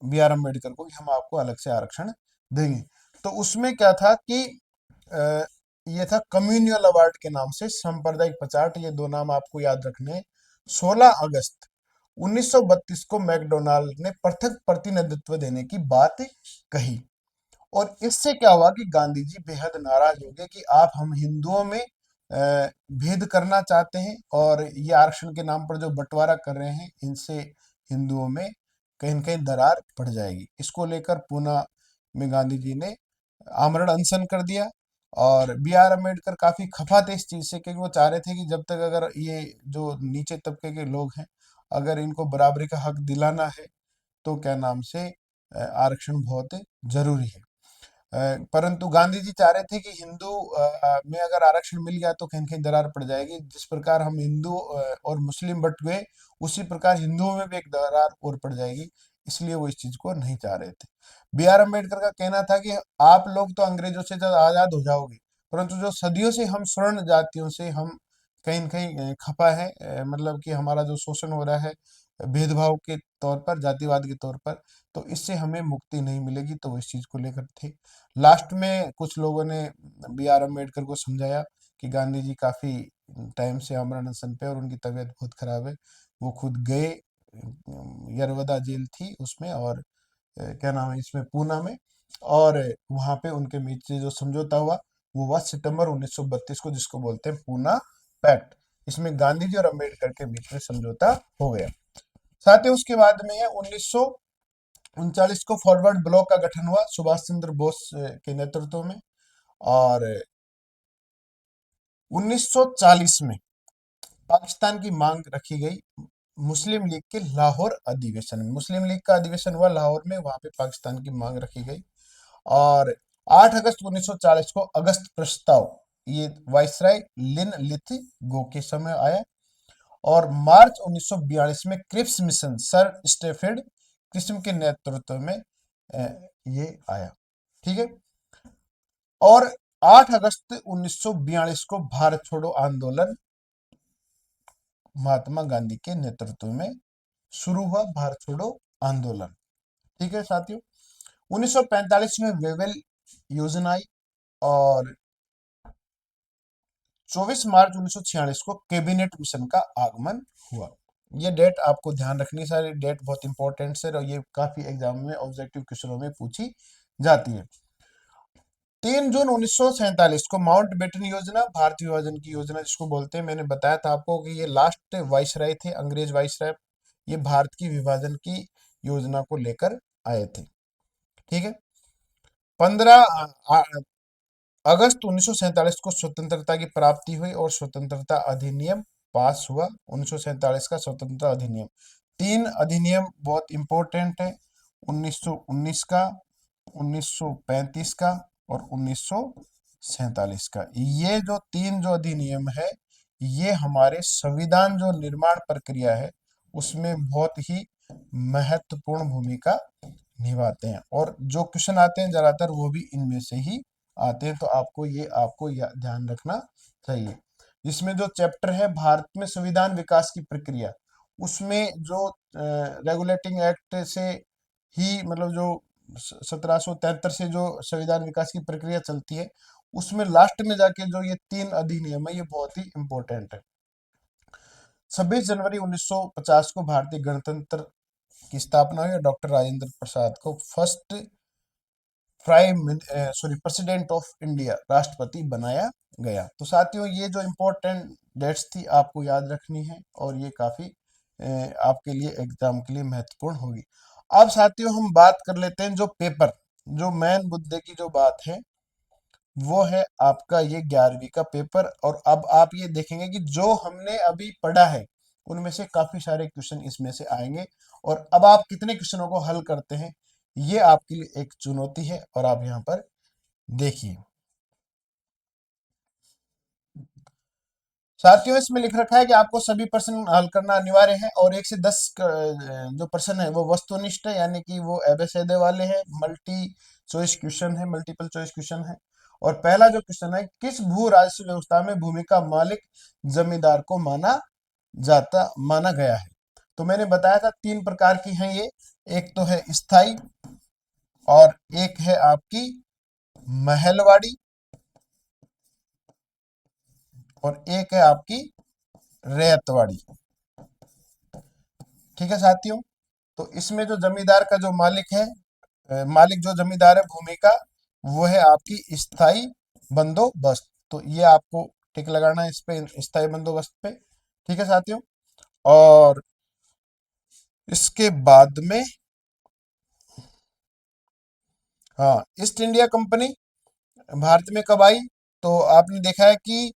बी आर अम्बेडकर को कि हम आपको अलग से आरक्षण देंगे, तो उसमें क्या था कि अ, ये था कम्युनियल अवार्ड के नाम से सांप्रदायिक पछाड़। ये दो नाम आपको याद रखने हैं। 16 अगस्त 1932 को मैकडोनाल्ड ने पृथक प्रतिनिधित्व देने की बात कही, और इससे क्या हुआ कि गांधी जी बेहद नाराज हो गए कि आप हम हिंदुओं में भेद करना चाहते हैं, और ये आरक्षण के नाम पर जो बंटवारा कर रहे हैं, इनसे हिंदुओं में कहीं न कहीं दरार पड़ जाएगी। इसको लेकर पूना में गांधी जी ने आमरण अनशन कर दिया, और बी आर अम्बेडकर काफी खफा थे इस चीज से, क्योंकि वो चाह रहे थे कि जब तक अगर ये जो नीचे तबके के लोग हैं, अगर इनको बराबरी का हक दिलाना है, तो क्या नाम से आरक्षण बहुत जरूरी है। परंतु गांधी जी चाह रहे थे कि हिंदू में अगर आरक्षण मिल गया तो कहीं कहीं दरार पड़ जाएगी। जिस प्रकार हम हिंदू और मुस्लिम बट गए, उसी प्रकार हिंदुओं में भी एक दरार और पड़ जाएगी, इसलिए वो इस चीज को नहीं चाह रहे थे। बी आर अम्बेडकर का कहना था कि आप लोग तो अंग्रेजों से जब आजाद हो जाओगे, परंतु जो सदियों से हम स्वर्ण जातियों से हम कहीं न कहीं खपा है, मतलब कि हमारा जो शोषण हो रहा है भेदभाव के तौर पर, जातिवाद के तौर पर, तो इससे हमें मुक्ति नहीं मिलेगी। तो वो इस चीज को लेकर थे। लास्ट में कुछ लोगों ने बी आर अम्बेडकर को समझाया कि गांधी जी काफी टाइम से आमरण अनशन पे और उनकी तबीयत बहुत खराब है। वो खुद गए, यरवदा जेल थी उसमें, और क्या नाम है इसमें, पूना में, और वहां पे उनके बीच से जो समझौता हुआ, वो हुआ सितंबर 1932 को, जिसको बोलते हैं पूना पैक्ट। इसमें गांधी जी और अम्बेडकर के बीच में समझौता हो गया। साथ ही उसके बाद में है 1939 को फॉरवर्ड ब्लॉक का गठन हुआ सुभाष चंद्र बोस के नेतृत्व में। और 1940 में पाकिस्तान की मांग रखी गई मुस्लिम लीग के लाहौर अधिवेशन में। मुस्लिम लीग का अधिवेशन हुआ लाहौर में, वहां पे पाकिस्तान की मांग रखी गई। और 8 अगस्त 1940 को अगस्त प्रस्ताव, ये वाइसराय लिन लिथ गो के समय आया। और मार्च 1942 में क्रिप्स मिशन सर स्टेफेड क्रिस्म के नेतृत्व में ये आया। ठीक है। और 8 अगस्त 1942 को भारत छोड़ो आंदोलन महात्मा गांधी के नेतृत्व में शुरू हुआ, भारत छोड़ो आंदोलन। ठीक है साथियों, 1945 में वेवेल योजना आई, और 24 मार्च 1946 को कैबिनेट मिशन का आगमन हुआ। ये डेट आपको ध्यान रखनी, सारी डेट बहुत इंपॉर्टेंट है, और ये काफी एग्जाम में ऑब्जेक्टिव क्वेश्चनों में पूछी जाती है। 3 जून 1947 को माउंट बेटन योजना, भारत विभाजन की योजना जिसको बोलते हैं, मैंने बताया था आपको कि ये लास्ट वाइसराय थे, अंग्रेज वाइसराय, ये भारत की विभाजन की योजना को लेकर आए थे। ठीक है। 15 अगस्त 1947 को स्वतंत्रता की प्राप्ति हुई, और स्वतंत्रता अधिनियम पास हुआ। 1947 का स्वतंत्रता अधिनियम, 3 अधिनियम बहुत इंपॉर्टेंट है, 1919 का, 1935 का, और 1947 का। ये जो 3 जो अधिनियम है, ये हमारे संविधान जो निर्माण प्रक्रिया है, उसमें बहुत ही महत्वपूर्ण भूमिका निभाते हैं। और जो क्वेश्चन आते हैं ज्यादातर वो भी इनमें से ही आते हैं, तो आपको ध्यान रखना चाहिए। इसमें जो चैप्टर है भारत में संविधान विकास की प्रक्रिया, उसमें जो रेगुलेटिंग एक्ट से ही, मतलब जो 1773 से जो संविधान विकास की प्रक्रिया चलती है, उसमें लास्ट में जाके जो ये 3 अधिनियम है, ये बहुत ही इंपॉर्टेंट है। 26 जनवरी 1950 को भारतीय गणतंत्र की स्थापना हुई, और डॉक्टर राजेंद्र प्रसाद को फर्स्ट प्रेसिडेंट ऑफ इंडिया, राष्ट्रपति बनाया गया। तो साथियों, ये जो इम्पोर्टेंट डेट्स थी आपको याद रखनी है, और ये काफी आपके लिए एग्जाम के लिए महत्वपूर्ण होगी। अब साथियों हम बात कर लेते हैं जो पेपर, जो मेन मुद्दे की जो बात है, वो है आपका ये 11वीं का पेपर। और अब आप ये देखेंगे कि जो हमने अभी पढ़ा है, उनमें से काफी सारे क्वेश्चन इसमें से आएंगे, और अब आप कितने क्वेश्चनों को हल करते हैं, ये आपके लिए एक चुनौती है, और आप यहाँ पर देखिए। साथियों इसमें लिख रखा है कि आपको सभी प्रश्न हल करना अनिवार्य है, और 1 से 10 जो प्रश्न है वो वस्तुनिष्ठ है, यानी कि वो एबेसेदे वाले हैं, मल्टी चॉइस क्वेश्चन है, मल्टीपल चॉइस क्वेश्चन है। और पहला जो क्वेश्चन है, किस भू राजस्व व्यवस्था में भूमि का मालिक जमींदार को माना गया है? तो मैंने बताया था 3 प्रकार की हैं ये। एक तो है स्थाई, और एक है आपकी महलवाड़ी, और एक है आपकी रैयतवाड़ी। ठीक है साथियों, तो इसमें जो जमींदार का जो मालिक है, मालिक जो जमींदार है भूमि का, वो है आपकी स्थाई बंदोबस्त। तो ये आपको टिक लगाना है इस पे, स्थाई बंदोबस्त पे। ठीक है साथियों, और इसके बाद में, हाँ, ईस्ट इंडिया कंपनी भारत में कब आई? तो आपने देखा है कि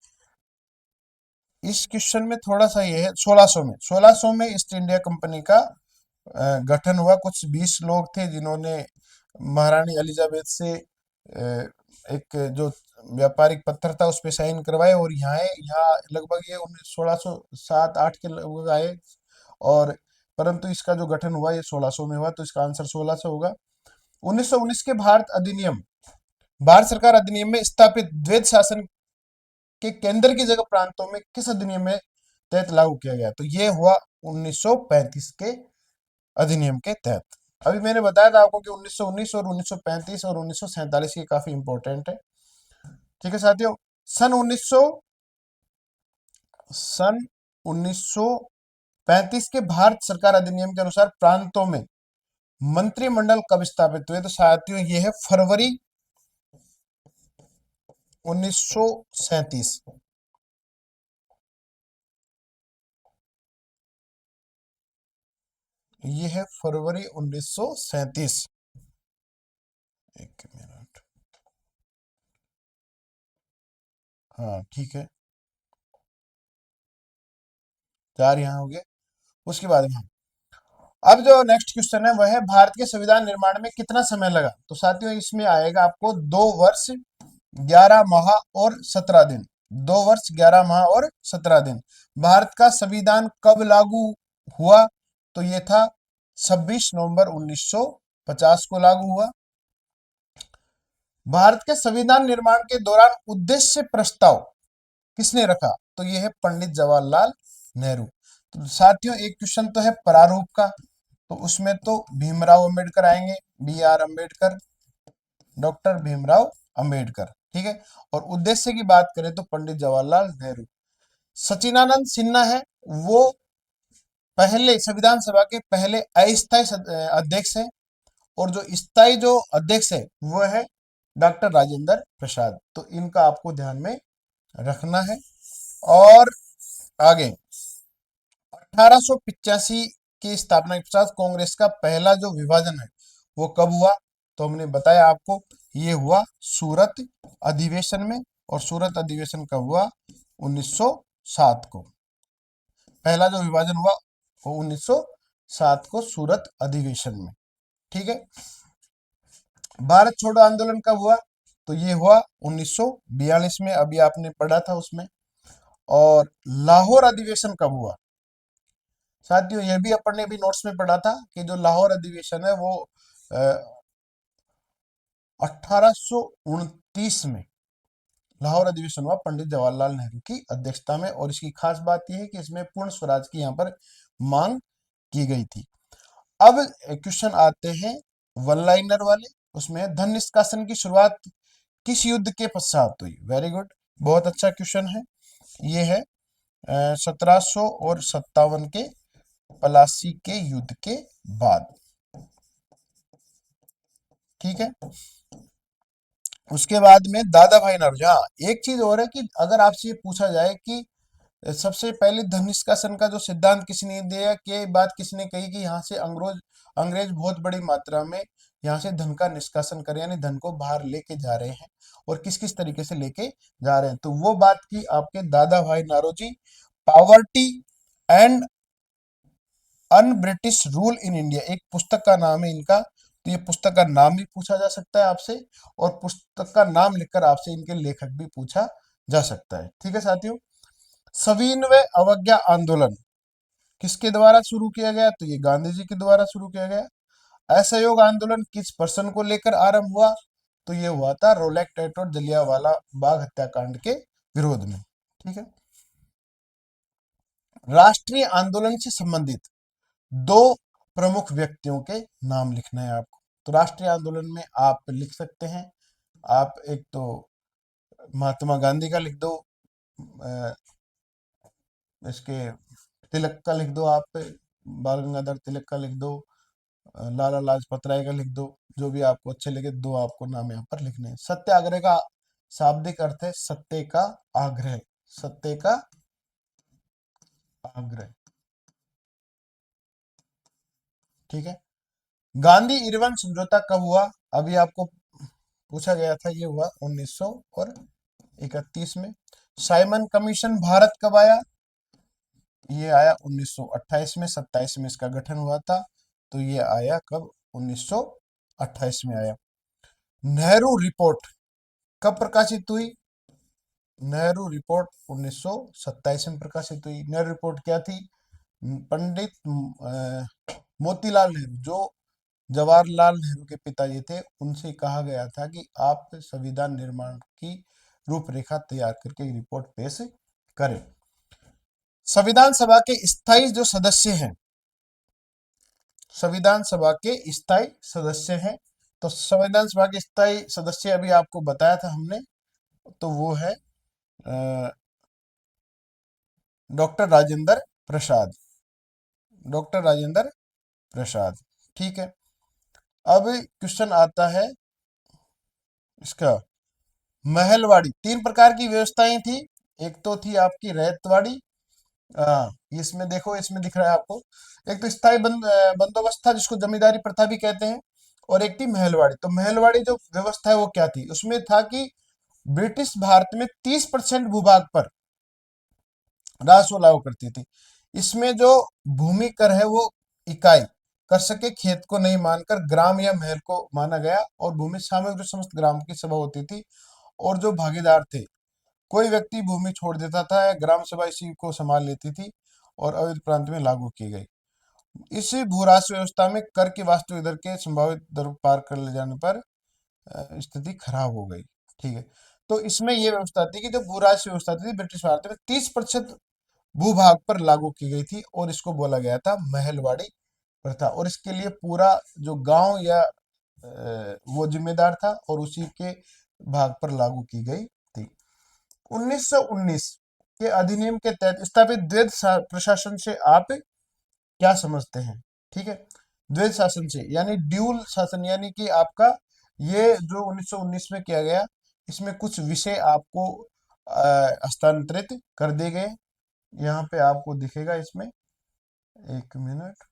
इस क्वेश्चन में थोड़ा सा ये है, 1600 में ईस्ट इंडिया कंपनी का गठन हुआ। कुछ 20 लोग थे जिन्होंने महारानी एलिजाबेथ से एक जो व्यापारिक पत्र था उस पे साइन करवाए, और यहाँ लगभग ये 1607-8 के लगभग आए। और परंतु इसका जो गठन हुआ ये 1600 में हुआ, तो इसका आंसर 1600 होगा। 1919 के भारत सरकार अधिनियम में स्थापित द्वैध शासन के केंद्र की जगह प्रांतों में किस अधिनियम में तहत लागू किया गया? तो ये हुआ 1935 के अधिनियम के तहत। अभी मैंने बताया था आपको कि 1919 और 1935 और 1947 ये काफी इंपॉर्टेंट है। ठीक है साथियों, सन 1900 सन 1935 के भारत सरकार अधिनियम के अनुसार प्रांतों में मंत्रिमंडल कब स्थापित हुए? तो साथियों ये है फरवरी 1937। ये है फरवरी 1937। एक मिनट, हाँ ठीक है, 4 यहाँ हो गए। उसके बाद में अब जो नेक्स्ट क्वेश्चन है वह है, भारत के संविधान निर्माण में कितना समय लगा? तो साथियों इसमें आएगा आपको 2 वर्ष 11 माह और 17 दिन। 2 वर्ष 11 माह और 17 दिन। भारत का संविधान कब लागू हुआ? तो ये था 26 नवंबर 1950 को लागू हुआ। भारत के संविधान निर्माण के दौरान उद्देश्य प्रस्ताव किसने रखा? तो ये है पंडित जवाहरलाल नेहरू। तो साथियों एक क्वेश्चन तो है प्रारूप का, तो उसमें तो भीमराव अंबेडकर आएंगे, BR अम्बेडकर, डॉक्टर भीमराव अंबेडकर। ठीक है, और उद्देश्य की बात करें तो पंडित जवाहरलाल नेहरू। सचिदानंद सिन्हा है, वो पहले संविधान सभा के पहले अस्थायी अध्यक्ष है, और जो स्थायी जो अध्यक्ष है वो है डॉक्टर राजेंद्र प्रसाद। तो इनका आपको ध्यान में रखना है। और आगे 1885 की स्थापना के पश्चात कांग्रेस का पहला जो विभाजन है वो कब हुआ? तो हमने बताया आपको, ये हुआ सूरत अधिवेशन में। और सूरत अधिवेशन कब हुआ? 1907 को। पहला जो विभाजन हुआ वो 1907 को सूरत अधिवेशन में। ठीक है, भारत छोड़ो आंदोलन कब हुआ? तो ये हुआ 1942 में, अभी आपने पढ़ा था उसमें। और लाहौर अधिवेशन कब हुआ? साथियों ये भी अपन ने भी नोट्स में पढ़ा था कि जो लाहौर अधिवेशन है वो 1829 में लाहौर अधिवेशन हुआ पंडित जवाहरलाल नेहरू की अध्यक्षता में। और इसकी खास बात यह है कि इसमें पूर्ण स्वराज की यहाँ पर मांग की गई थी। अब क्वेश्चन आते हैं वन लाइनर वाले। उसमें धन निष्कासन की शुरुआत किस युद्ध के पश्चात हुई? वेरी गुड, बहुत अच्छा क्वेश्चन है। ये है 1757 के पलासी के युद्ध के बाद। ठीक है, उसके बाद में दादा भाई नौरोजी। हाँ, एक चीज और है कि अगर आपसे ये पूछा जाए कि सबसे पहले धन निष्कासन का जो सिद्धांत किसने दिया, के बात किसने कही कि यहाँ से अंग्रेज बहुत बड़ी मात्रा में यहाँ से धन का निष्कासन करें, यानी धन को बाहर लेके जा रहे हैं, और किस किस तरीके से लेके जा रहे हैं, तो वो बात की आपके Dadabhai Naoroji. Poverty and un British rule in India एक पुस्तक का नाम है इनका। तो ये पुस्तक का नाम भी पूछा जा सकता है आपसे, और पुस्तक का नाम लिखकर आपसे इनके लेखक भी पूछा जा सकता है। ठीक है साथियों, सविनय अवज्ञा आंदोलन किसके द्वारा शुरू किया गया? तो ये गांधी जी के द्वारा शुरू किया गया। असहयोग आंदोलन किस पर्सन को लेकर आरंभ हुआ? तो ये हुआ था रोलैक टैट और जलियांवाला बाग हत्याकांड के विरोध में। ठीक है। राष्ट्रीय आंदोलन से संबंधित दो प्रमुख व्यक्तियों के नाम लिखना है आपको। तो राष्ट्रीय आंदोलन में आप लिख सकते हैं, आप एक तो महात्मा गांधी का लिख दो, अ, इसके तिलक का लिख दो, आप बाल गंगाधर तिलक का लिख दो, लाला लाजपत राय का लिख दो, जो भी आपको अच्छे लगे, दो आपको नाम यहाँ पर लिखने हैं। सत्याग्रह का शाब्दिक अर्थ है सत्य का आग्रह, सत्य का आग्रह। ठीक है। गांधी इरविन समझौता कब हुआ? अभी आपको पूछा गया था, ये हुआ 1931 में। साइमन कमीशन भारत कब आया? ये आया 1928 में, 27 में इसका गठन हुआ था, तो ये आया कब? 1928 में आया। नेहरू रिपोर्ट कब प्रकाशित हुई? नेहरू रिपोर्ट 1927 में प्रकाशित हुई। नेहरू रिपोर्ट क्या थी? पंडित मोतीलाल नेहरू, जो जवाहरलाल नेहरू के पिताजी थे, उनसे कहा गया था कि आप संविधान निर्माण की रूपरेखा तैयार करके रिपोर्ट पेश करें। संविधान सभा के स्थायी जो सदस्य हैं, संविधान सभा के स्थायी सदस्य हैं, तो संविधान सभा के स्थायी सदस्य अभी आपको बताया था हमने, तो वो है डॉक्टर राजेंद्र प्रसाद, डॉक्टर राजेंद्र प्रसाद। ठीक है। अब क्वेश्चन आता है इसका, महलवाड़ी। तीन प्रकार की व्यवस्थाएं थी। एक तो थी आपकी रैयतवाड़ी, इसमें देखो, इसमें दिख रहा है आपको। एक तो स्थायी बंदोबस्त था, जिसको जमींदारी प्रथा भी कहते हैं, और एक थी महलवाड़ी। तो महलवाड़ी जो व्यवस्था है वो क्या थी? उसमें था कि ब्रिटिश भारत में 30% भूभाग पर राजस्व लागू करती थी। इसमें जो भूमि कर है वो इकाई कर सके खेत को नहीं मानकर ग्राम या महल को माना गया, और भूमि सामग्री समस्त ग्राम की सभा होती थी, और जो भागीदार थे, कोई व्यक्ति भूमि छोड़ देता था या ग्राम सभा इसी को संभाल लेती थी, और अवैध प्रांत में लागू की गई। इसी भूराजस्व व्यवस्था में कर की वास्तविक दर के संभावित दर पार कर ले जाने पर स्थिति खराब हो गई। ठीक है। तो इसमें यह व्यवस्था थी कि जो भूराजस्व व्यवस्था थी ब्रिटिश भारत में 30% भूभाग पर लागू की गई थी, और इसको बोला गया था महलवाड़ी प्रथा। और इसके लिए पूरा जो गांव या वो जिम्मेदार था, और उसी के भाग पर लागू की गई थी। 1919 के अधिनियम के तहत स्थापित द्वैध प्रशासन से आप क्या समझते हैं? ठीक है। द्वैध शासन से यानी ड्यूल शासन, यानी कि आपका ये जो 1919 में किया गया, इसमें कुछ विषय आपको हस्तांतरित कर दिए गए। यहाँ पे आपको दिखेगा इसमें, एक मिनट,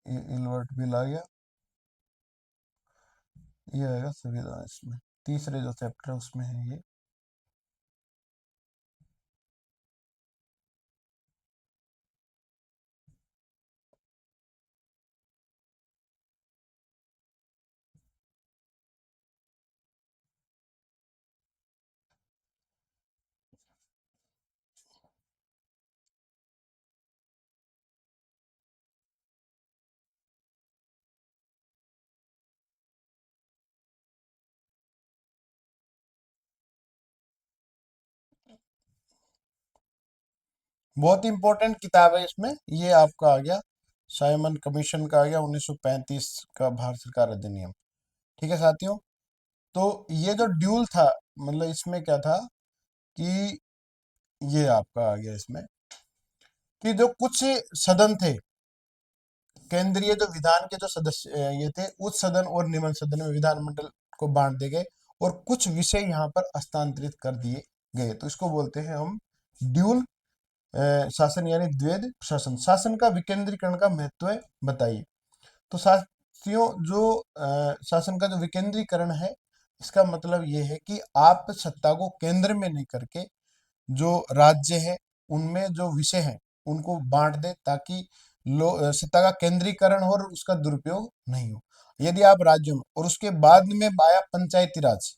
ये इन्वर्ट बिल आ गया, ये आएगा संविधान, इसमें तीसरे जो चैप्टर है उसमें है ये। बहुत इंपॉर्टेंट किताब है, इसमें ये आपका आ गया साइमन कमीशन का, आ गया 1935 का भारत सरकार अधिनियम। ठीक है साथियों। तो ये जो ड्यूल था, मतलब इसमें क्या था कि ये आपका आ गया इसमें कि जो कुछ सदन थे, केंद्रीय जो विधान के जो सदस्य ये थे, उच्च सदन और निम्न सदन में विधानमंडल को बांट दिए गए, और कुछ विषय यहाँ पर हस्तांतरित कर दिए गए। तो इसको बोलते हैं हम ड्यूल शासन, यानी द्वैध शासन। शासन का विकेंद्रीकरण का महत्व बताइए। तो साथियों, जो शासन का जो विकेंद्रीकरण है, इसका मतलब ये है कि आप सत्ता को केंद्र में नहीं करके जो राज्य है उनमें जो विषय हैं उनको बांट दे, ताकि सत्ता का केंद्रीकरण हो और उसका दुरुपयोग नहीं हो। यदि आप राज्यों में और उसके बाद में आया पंचायती राज,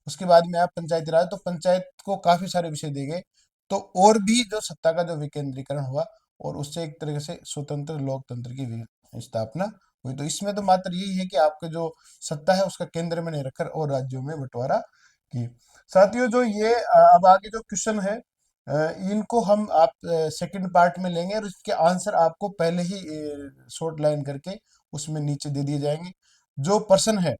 उसके बाद में आया पंचायती राज, तो पंचायत को काफी सारे विषय दिए गए, तो और भी जो सत्ता का जो विकेंद्रीकरण हुआ और उससे एक तरह से स्वतंत्र लोकतंत्र की स्थापना हुई। तो इसमें तो मात्र यही है कि आपका जो सत्ता है उसका केंद्र में नहीं रखकर और राज्यों में बंटवारा की। साथियों, जो ये अब आगे जो क्वेश्चन है, इनको हम आप सेकंड पार्ट में लेंगे और इसके आंसर आपको पहले ही शॉर्ट लाइन करके उसमें नीचे दे दिए जाएंगे। जो प्रश्न है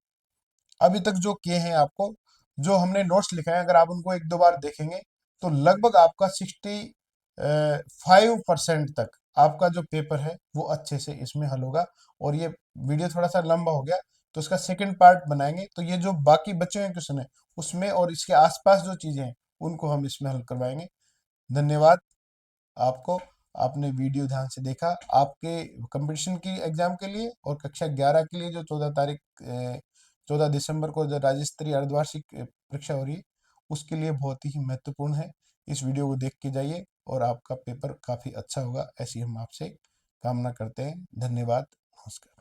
अभी तक जो किए हैं आपको, जो हमने नोट्स लिखा है, अगर आप उनको एक दो बार देखेंगे तो लगभग आपका 65% तक आपका जो पेपर है वो अच्छे से इसमें हल होगा। और ये वीडियो थोड़ा सा लंबा हो गया, तो इसका सेकंड पार्ट बनाएंगे, तो ये जो बाकी बचे हुए क्वेश्चन है उसमें और इसके आसपास जो चीजें हैं उनको हम इसमें हल करवाएंगे। धन्यवाद आपको, आपने वीडियो ध्यान से देखा। आपके कंपटीशन की एग्जाम के लिए और कक्षा 11 के लिए जो 14 दिसंबर को जो राज्य स्तरीय अर्धवार्षिक परीक्षा हो रही है उसके लिए बहुत ही महत्वपूर्ण है। इस वीडियो को देख के जाइए और आपका पेपर काफी अच्छा होगा, ऐसी हम आपसे कामना करते हैं। धन्यवाद, नमस्कार।